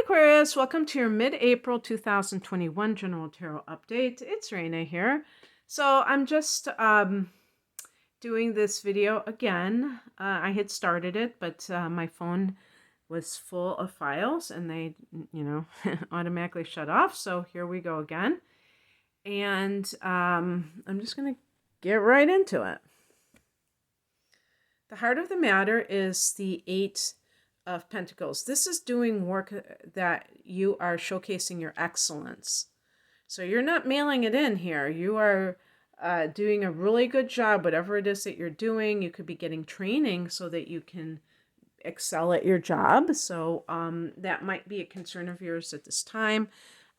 Hi Aquarius, welcome to your mid-April 2021 General Tarot Update. It's Raina here. So I'm just doing this video again. I had started it, but my phone was full of files and they, automatically shut off. So here we go again. And I'm just going to get right into it. The heart of the matter is the Eight of Pentacles. This is doing work that you are showcasing your excellence. So you're not mailing it in here. You are doing a really good job, whatever it is that you're doing. You could be getting training so that you can excel at your job. So that might be a concern of yours at this time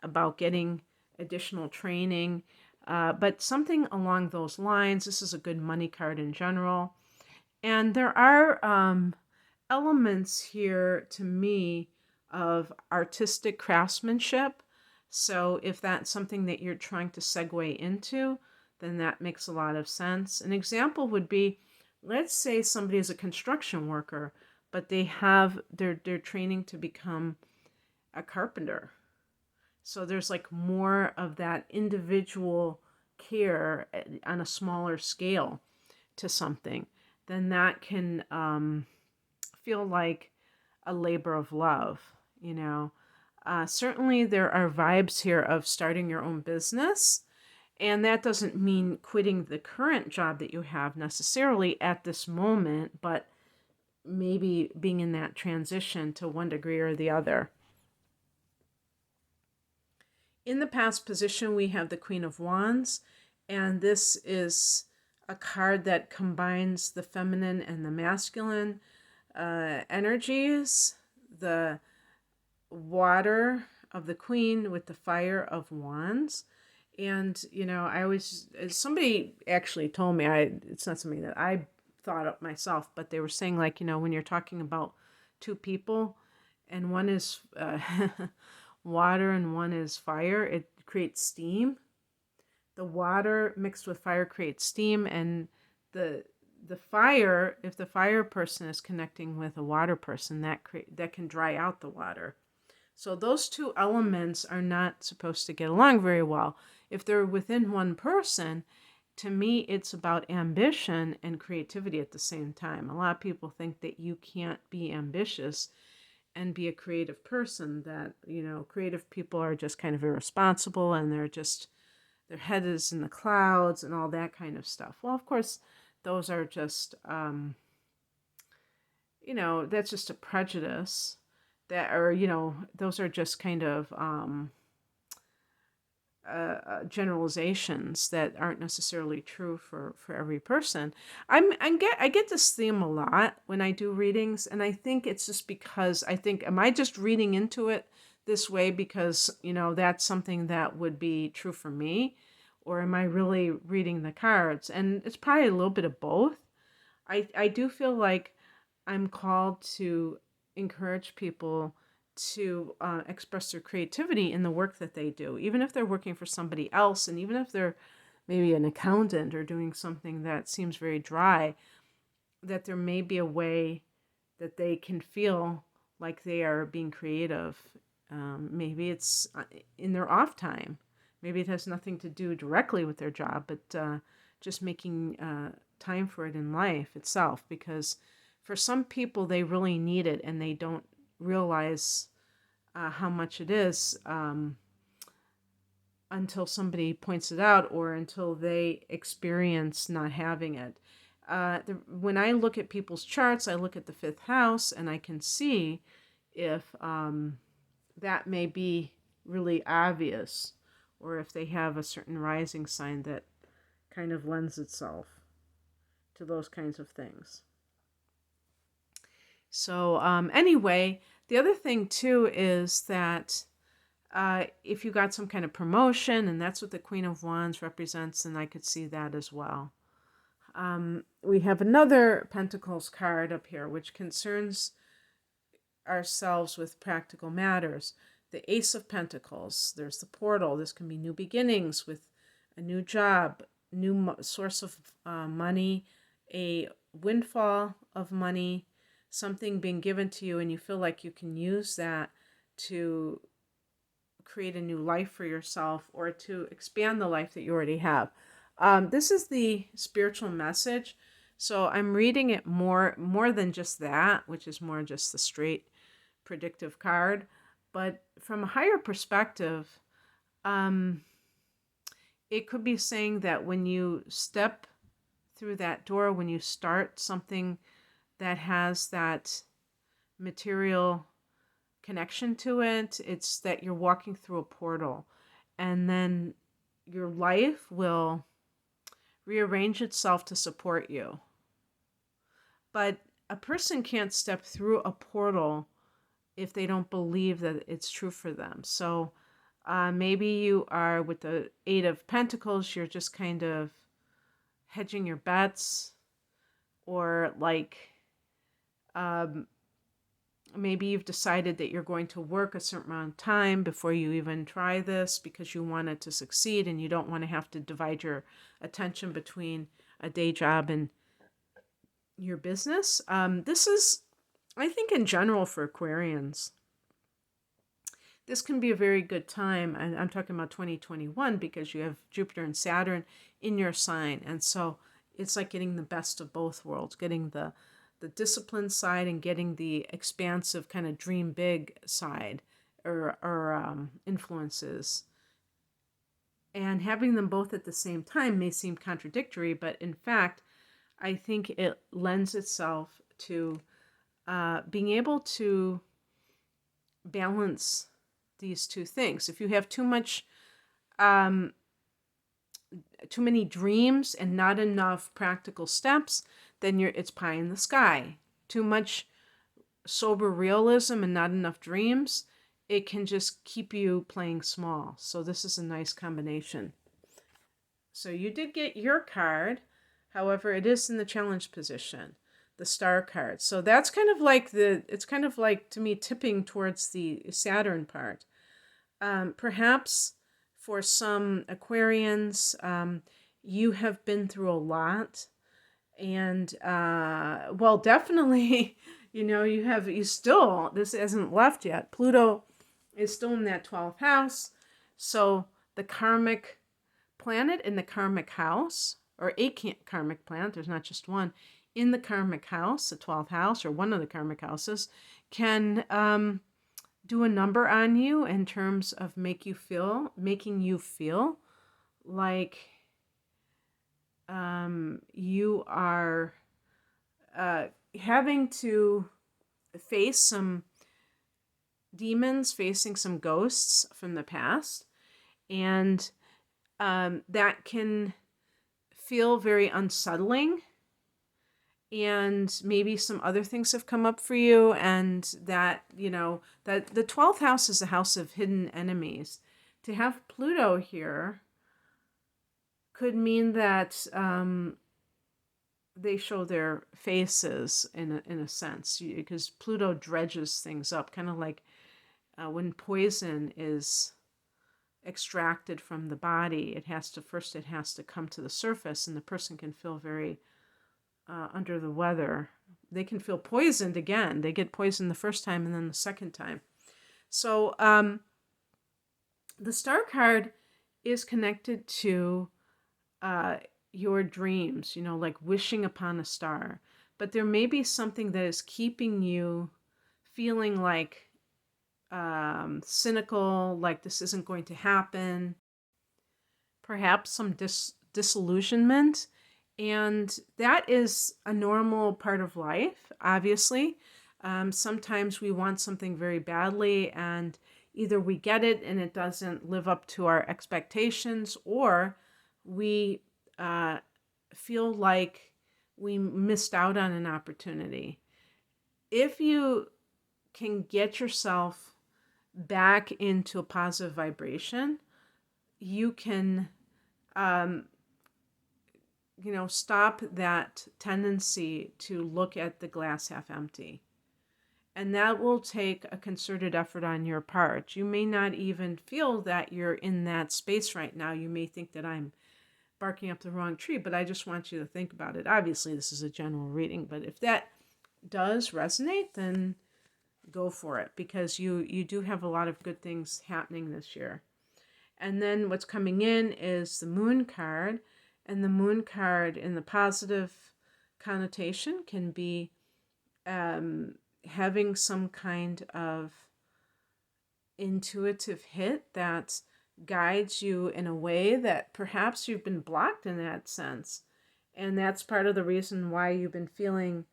about getting additional training. But something along those lines. This is a good money card in general. And there are elements here to me of artistic craftsmanship. So if that's something that you're trying to segue into, then that makes a lot of sense. An example would be, let's say somebody is a construction worker, but they're training to become a carpenter. So there's like more of that individual care on a smaller scale to something. Then that can feel like a labor of love, Certainly there are vibes here of starting your own business, and that doesn't mean quitting the current job that you have necessarily at this moment, but maybe being in that transition to one degree or the other. In the past position, we have the Queen of Wands, and this is a card that combines the feminine and the masculine energies, the water of the Queen with the fire of Wands. And, I always, somebody actually told me, it's not something that I thought up myself, but they were saying, like, when you're talking about two people and one is water and one is fire, it creates steam. The water mixed with fire creates steam, and the fire, if the fire person is connecting with a water person, that can dry out the water. So those two elements are not supposed to get along very well. If they're within one person, to me, it's about ambition and creativity at the same time. A lot of people think that you can't be ambitious and be a creative person, that, creative people are just kind of irresponsible and their head is in the clouds and all that kind of stuff. Well, of course, those are just, that's just a prejudice those are just kind of generalizations that aren't necessarily true for every person. I get this theme a lot when I do readings, and I think it's just because am I just reading into it this way because, that's something that would be true for me, or am I really reading the cards? And it's probably a little bit of both. I do feel like I'm called to encourage people to express their creativity in the work that they do, even if they're working for somebody else, and even if they're maybe an accountant or doing something that seems very dry, that there may be a way that they can feel like they are being creative. Maybe it's in their off time. Maybe it has nothing to do directly with their job, but just making time for it in life itself, because for some people, they really need it, and they don't realize how much it is until somebody points it out, or until they experience not having it. When I look at people's charts, I look at the fifth house, and I can see if that may be really obvious, or if they have a certain rising sign that kind of lends itself to those kinds of things. So anyway, the other thing too is that if you got some kind of promotion, and that's what the Queen of Wands represents, then I could see that as well. We have another Pentacles card up here, which concerns ourselves with practical matters. The Ace of Pentacles, there's the portal. This can be new beginnings with a new job, new source of money, a windfall of money, something being given to you, and you feel like you can use that to create a new life for yourself or to expand the life that you already have. This is the spiritual message. So I'm reading it more than just that, which is more just the straight predictive card. But from a higher perspective, it could be saying that when you step through that door, when you start something that has that material connection to it, it's that you're walking through a portal, and then your life will rearrange itself to support you. But a person can't step through a portal if they don't believe that it's true for them. So maybe you are, with the Eight of Pentacles, you're just kind of hedging your bets, or like maybe you've decided that you're going to work a certain amount of time before you even try this because you want it to succeed and you don't want to have to divide your attention between a day job and your business. This is, I think, in general for Aquarians, this can be a very good time. And I'm talking about 2021 because you have Jupiter and Saturn in your sign. And so it's like getting the best of both worlds, getting the discipline side and getting the expansive kind of dream big side or influences. And having them both at the same time may seem contradictory, but in fact, I think it lends itself to being able to balance these two things. If you have too many dreams and not enough practical steps, then it's pie in the sky. Too much sober realism and not enough dreams, it can just keep you playing small. So this is a nice combination. So you did get your card. However, it is in the challenge position, the star card. So that's kind of like it's kind of like, to me, tipping towards the Saturn part. Perhaps for some Aquarians, you have been through a lot. And, well, definitely, this hasn't left yet. Pluto is still in that 12th house. So the karmic planet in the karmic house, or a karmic planet, there's not just one, in the karmic house, the 12th house, or one of the karmic houses, can do a number on you in terms of making you feel like you are having to face some demons, facing some ghosts from the past, and that can feel very unsettling. And maybe some other things have come up for you, and that, that the 12th house is a house of hidden enemies. To have Pluto here could mean that they show their faces in a sense, because Pluto dredges things up, kind of like when poison is extracted from the body. It has to come to the surface, and the person can feel very under the weather. They can feel poisoned again. They get poisoned the first time and then the second time. So the star card is connected to your dreams, like wishing upon a star. But there may be something that is keeping you feeling like cynical, like this isn't going to happen. Perhaps some disillusionment. And that is a normal part of life, obviously. Sometimes we want something very badly, and either we get it and it doesn't live up to our expectations, or we feel like we missed out on an opportunity. If you can get yourself back into a positive vibration, you can stop that tendency to look at the glass half empty. And that will take a concerted effort on your part. You may not even feel that you're in that space right now. You may think that I'm barking up the wrong tree, but I just want you to think about it. Obviously, this is a general reading, but if that does resonate, then go for it, because you do have a lot of good things happening this year. And then what's coming in is the Moon card. And the Moon card in the positive connotation can be having some kind of intuitive hit that guides you in a way that perhaps you've been blocked in that sense. And that's part of the reason why you've been feeling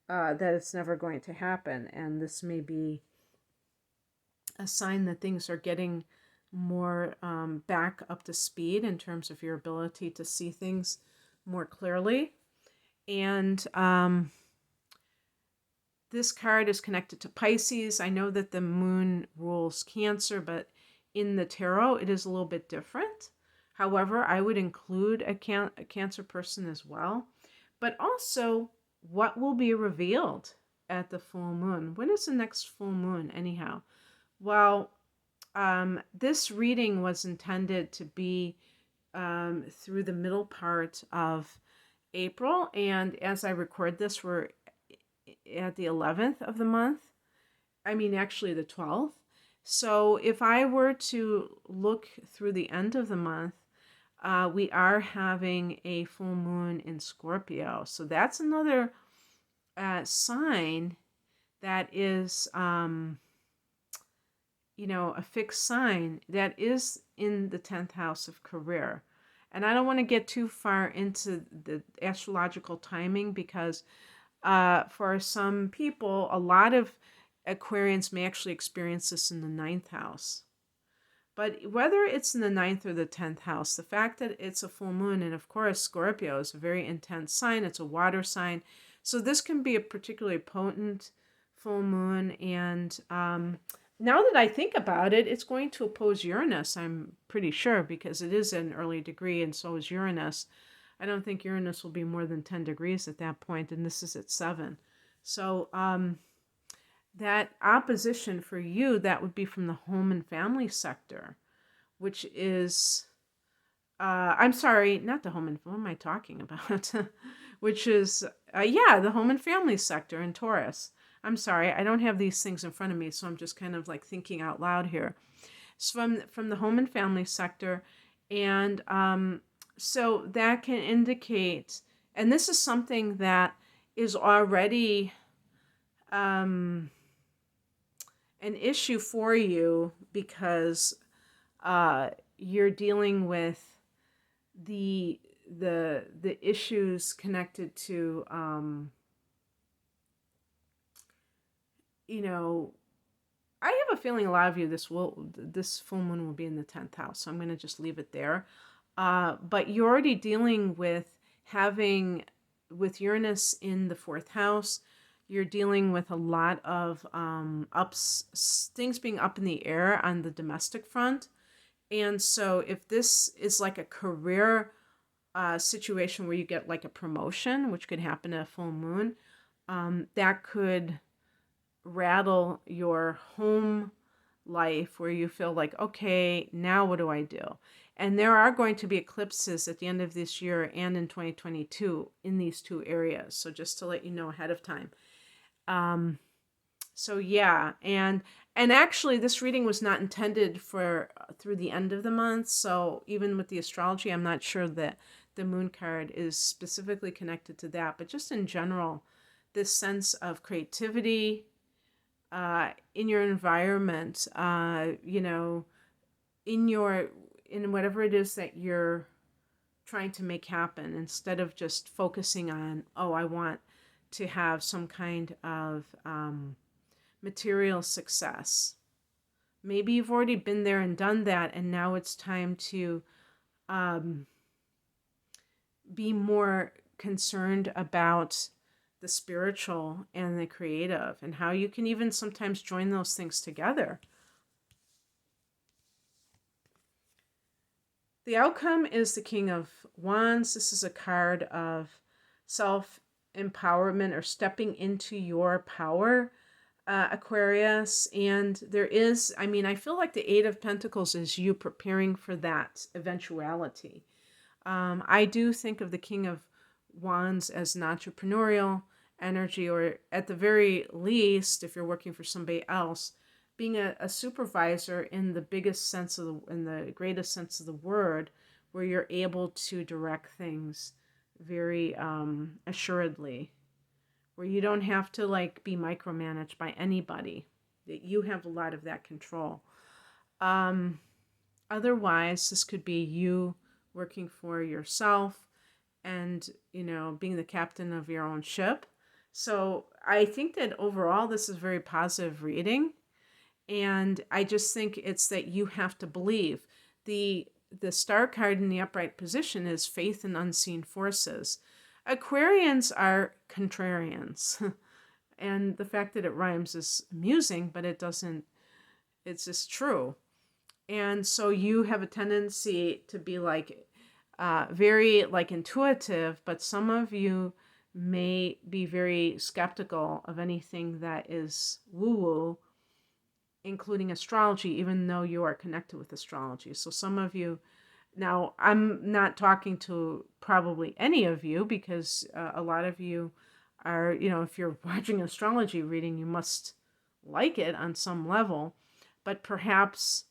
that it's never going to happen. And this may be a sign that things are getting more back up to speed in terms of your ability to see things more clearly. And this card is connected to Pisces. I know that the moon rules Cancer, but in the tarot, it is a little bit different. However, I would include a Cancer person as well. But also, what will be revealed at the full moon? When is the next full moon, anyhow? Well, this reading was intended to be through the middle part of April. And as I record this, we're at the 11th of the month. I mean, actually the 12th. So if I were to look through the end of the month, we are having a full moon in Scorpio. So that's another sign that is, a fixed sign that is in the 10th house of career. And I don't want to get too far into the astrological timing, because for some people, a lot of Aquarians may actually experience this in the 9th house. But whether it's in the 9th or the 10th house, the fact that it's a full moon, and of course Scorpio is a very intense sign, it's a water sign, so this can be a particularly potent full moon. And now that I think about it, it's going to oppose Uranus, I'm pretty sure, because it is an early degree, and so is Uranus. I don't think Uranus will be more than 10 degrees at that point, and this is at 7. So that opposition for you, that would be from the home and family sector, which is, I'm sorry, not the home and, what am I talking about? Which is, the home and family sector in Taurus. I'm sorry, I don't have these things in front of me, so I'm just kind of like thinking out loud here. So from the home and family sector, and so that can indicate, and this is something that is already an issue for you, because you're dealing with the issues connected to I have a feeling a lot of you, this full moon will be in the 10th house, so I'm going to just leave it there. But you're already dealing with Uranus in the 4th house. You're dealing with a lot of things being up in the air on the domestic front. And so if this is like a career situation where you get like a promotion, which could happen at a full moon, that could rattle your home life, where you feel like, okay, now what do I do? And there are going to be eclipses at the end of this year and in 2022 in these two areas. So just to let you know ahead of time. So yeah, and actually this reading was not intended for through the end of the month. So even with the astrology, I'm not sure that the moon card is specifically connected to that, but just in general, this sense of creativity in your environment, in whatever it is that you're trying to make happen, instead of just focusing on, oh, I want to have some kind of material success. Maybe you've already been there and done that, and now it's time to be more concerned about the spiritual and the creative, and how you can even sometimes join those things together. The outcome is the King of Wands. This is a card of self-empowerment or stepping into your power, Aquarius. And there is, I feel like the Eight of Pentacles is you preparing for that eventuality. I do think of the King of Wands as an entrepreneurial energy, or at the very least, if you're working for somebody else, being a supervisor in the biggest sense of in the greatest sense of the word, where you're able to direct things very assuredly, where you don't have to like be micromanaged by anybody. That you have a lot of that control. Otherwise, this could be you working for yourself and, being the captain of your own ship. So I think that overall, this is very positive reading. And I just think it's that you have to believe. The star card in the upright position is faith in unseen forces. Aquarians are contrarians. And the fact that it rhymes is amusing, but it's just true. And so you have a tendency to be like very like intuitive, but some of you may be very skeptical of anything that is woo-woo, including astrology, even though you are connected with astrology. So some of you, now I'm not talking to probably any of you, because a lot of you are, if you're watching astrology reading, you must like it on some level, but perhaps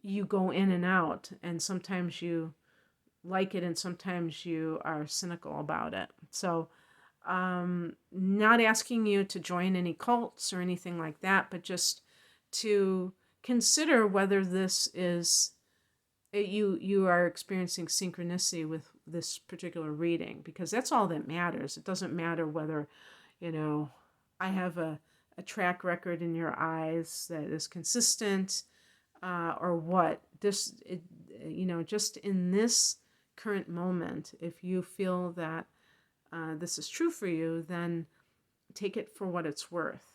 you go in and out, and sometimes you like it and sometimes you are cynical about it. So not asking you to join any cults or anything like that, but just to consider whether this is you are experiencing synchronicity with this particular reading, because that's all that matters. It doesn't matter whether I have a track record in your eyes that is consistent, or what. Just in this current moment, if you feel that this is true for you, then take it for what it's worth.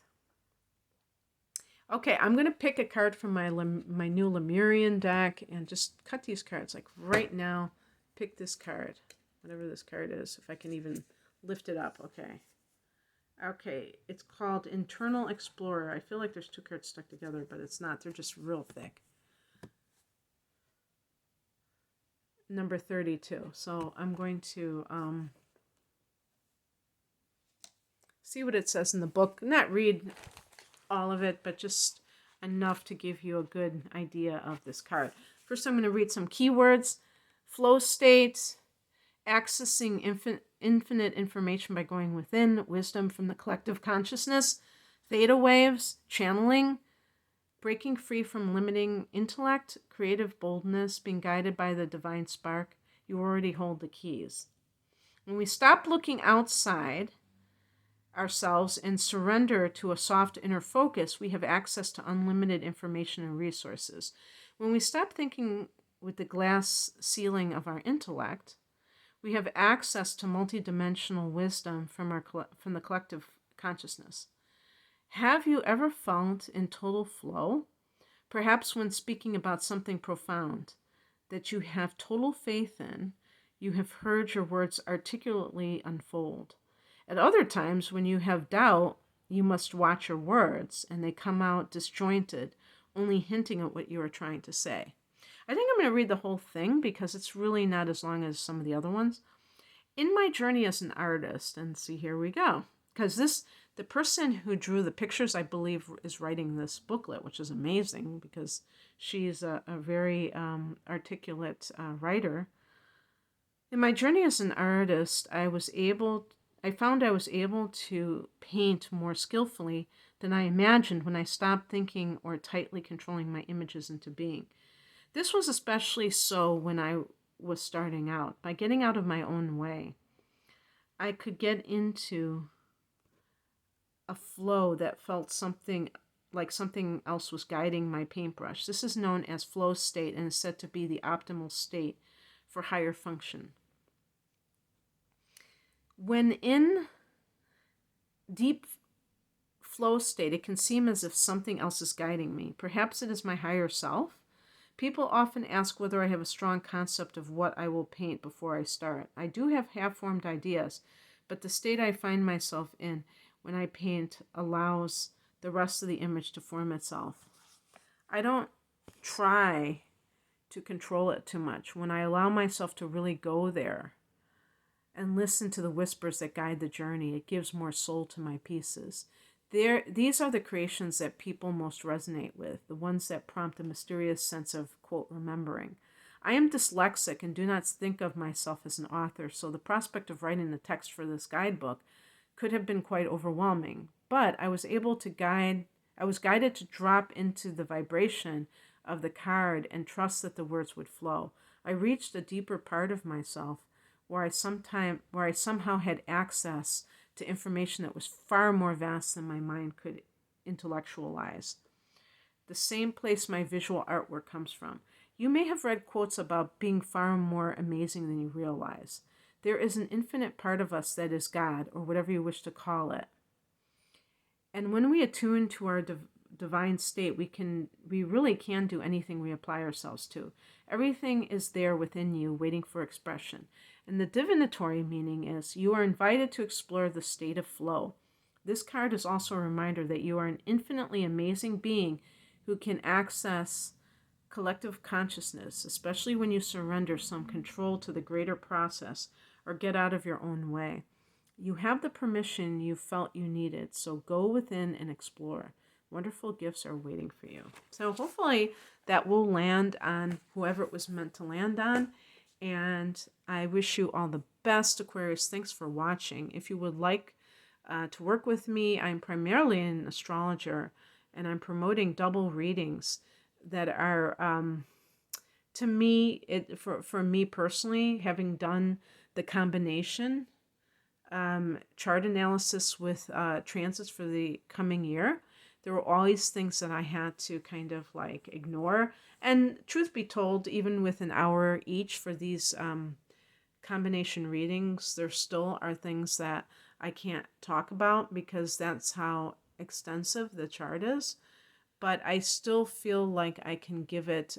Okay, I'm going to pick a card from my new Lemurian deck and just cut these cards. Like right now, pick this card, whatever this card is, if I can even lift it up. Okay, it's called Internal Explorer. I feel like there's two cards stuck together, but it's not. They're just real thick. Number 32. So I'm going to see what it says in the book. Not read all of it, but just enough to give you a good idea of this card. First, I'm going to read some keywords. Flow state, accessing infinite information by going within, wisdom from the collective consciousness, theta waves, channeling, breaking free from limiting intellect, creative boldness, being guided by the divine spark. You already hold the keys. When we stop looking outside ourselves and surrender to a soft inner focus, we have access to unlimited information and resources. When we stop thinking with the glass ceiling of our intellect, we have access to multidimensional wisdom from the collective consciousness. Have you ever felt in total flow? Perhaps when speaking about something profound that you have total faith in, you have heard your words articulately unfold. At other times, when you have doubt, you must watch your words, and they come out disjointed, only hinting at what you are trying to say. I think I'm going to read the whole thing because it's really not as long as some of the other ones. In my journey as an artist, and see, here we go. Because the person who drew the pictures, I believe, is writing this booklet, which is amazing because she's a very articulate writer. In my journey as an artist, I found I was able to paint more skillfully than I imagined when I stopped thinking or tightly controlling my images into being. This was especially so when I was starting out. By getting out of my own way, I could get into a flow that felt something else was guiding my paintbrush. This is known as flow state and is said to be the optimal state for higher function. When in deep flow state, it can seem as if something else is guiding me. Perhaps it is my higher self. People often ask whether I have a strong concept of what I will paint before I start. I do have half-formed ideas, but the state I find myself in when I paint allows the rest of the image to form itself. I don't try to control it too much. When I allow myself to really go there, and listen to the whispers that guide the journey. It gives more soul to my pieces. These are the creations that people most resonate with, the ones that prompt a mysterious sense of, quote, remembering. I am dyslexic and do not think of myself as an author, so the prospect of writing the text for this guidebook could have been quite overwhelming. But I was guided to drop into the vibration of the card and trust that the words would flow. I reached a deeper part of myself where I somehow had access to information that was far more vast than my mind could intellectualize. The same place my visual artwork comes from. You may have read quotes about being far more amazing than you realize. There is an infinite part of us that is God, or whatever you wish to call it. And when we attune to our divine state, we really can do anything we apply ourselves to. Everything is there within you, waiting for expression. And the divinatory meaning is you are invited to explore the state of flow. This card is also a reminder that you are an infinitely amazing being who can access collective consciousness, especially when you surrender some control to the greater process or get out of your own way. You have the permission you felt you needed, so go within and explore. Wonderful gifts are waiting for you. So hopefully that will land on whoever it was meant to land on. And I wish you all the best, Aquarius. Thanks for watching. If you would like to work with me, I'm primarily an astrologer, and I'm promoting double readings that are, to me, for me personally, having done the combination chart analysis with transits for the coming year, there were always things that I had to kind of like ignore. And truth be told, even with an hour each for these combination readings, there still are things that I can't talk about because that's how extensive the chart is. But I still feel like I can give it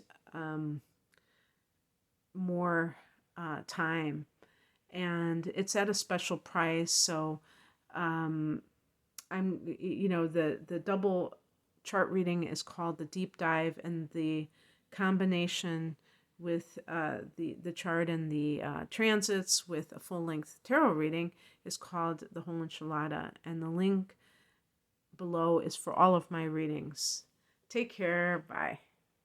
more time. And it's at a special price, so the double chart reading is called the deep dive, and the combination with the chart and the transits with a full-length tarot reading is called the whole enchilada, and the link below is for all of my readings. Take care. Bye.